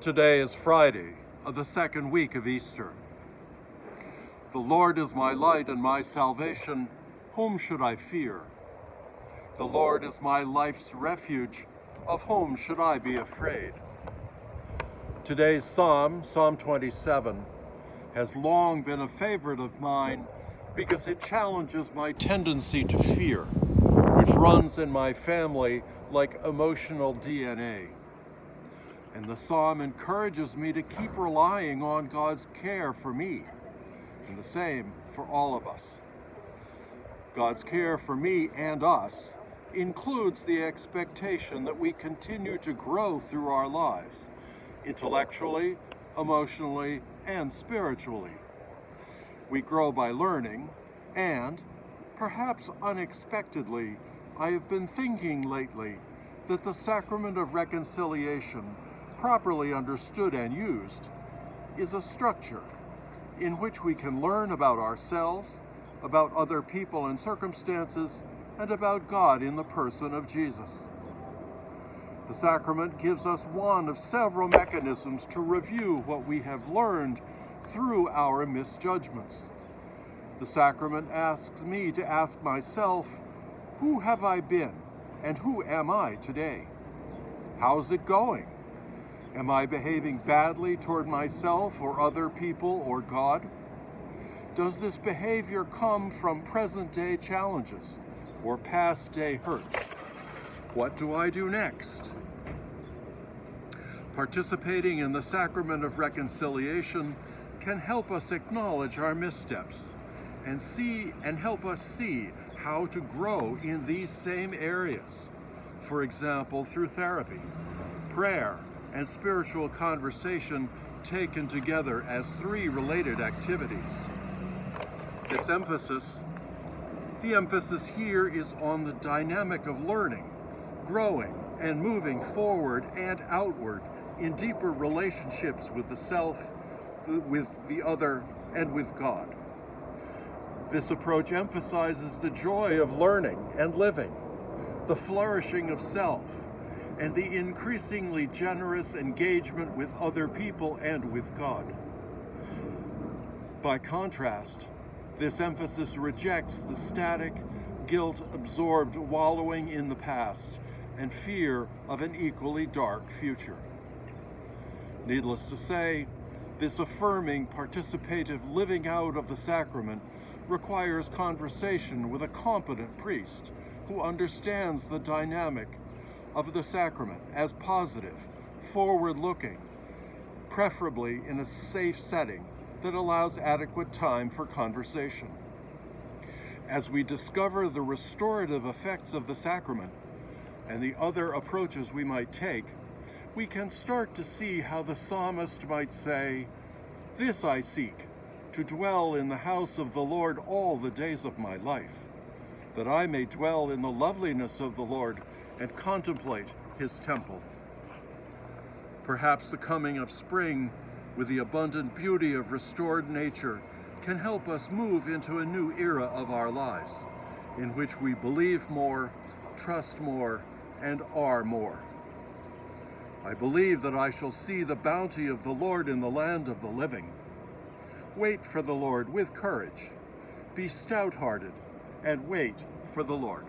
Today is Friday of the second week of Easter. The Lord is my light and my salvation. Whom should I fear? The Lord is my life's refuge. Of whom should I be afraid? Today's psalm, Psalm 27, has long been a favorite of mine because it challenges my tendency to fear, which runs in my family like emotional DNA. And the psalm encourages me to keep relying on God's care for me, and the same for all of us. God's care for me and us includes the expectation that we continue to grow through our lives, intellectually, emotionally, and spiritually. We grow by learning, and, perhaps unexpectedly, I have been thinking lately that the sacrament of reconciliation, properly understood and used, is a structure in which we can learn about ourselves, about other people and circumstances, and about God in the person of Jesus. The sacrament gives us one of several mechanisms to review what we have learned through our misjudgments. The sacrament asks me to ask myself, who have I been and who am I today? How's it going? Am I behaving badly toward myself or other people or God? Does this behavior come from present-day challenges or past-day hurts? What do I do next? Participating in the sacrament of reconciliation can help us acknowledge our missteps and help us see how to grow in these same areas. For example, through therapy, prayer, and spiritual conversation taken together as three related activities. The emphasis here is on the dynamic of learning, growing, and moving forward and outward in deeper relationships with the self, with the other, and with God. This approach emphasizes the joy of learning and living, the flourishing of self, and the increasingly generous engagement with other people and with God. By contrast, this emphasis rejects the static, guilt-absorbed wallowing in the past and fear of an equally dark future. Needless to say, this affirming, participative living out of the sacrament requires conversation with a competent priest who understands the dynamic of the sacrament as positive, forward-looking, preferably in a safe setting that allows adequate time for conversation. As we discover the restorative effects of the sacrament and the other approaches we might take, we can start to see how the psalmist might say, "This I seek, to dwell in the house of the Lord all the days of my life, that I may dwell in the loveliness of the Lord and contemplate his temple." Perhaps the coming of spring with the abundant beauty of restored nature can help us move into a new era of our lives, in which we believe more, trust more, and are more. I believe that I shall see the bounty of the Lord in the land of the living. Wait for the Lord with courage. Be stout-hearted and wait for the Lord.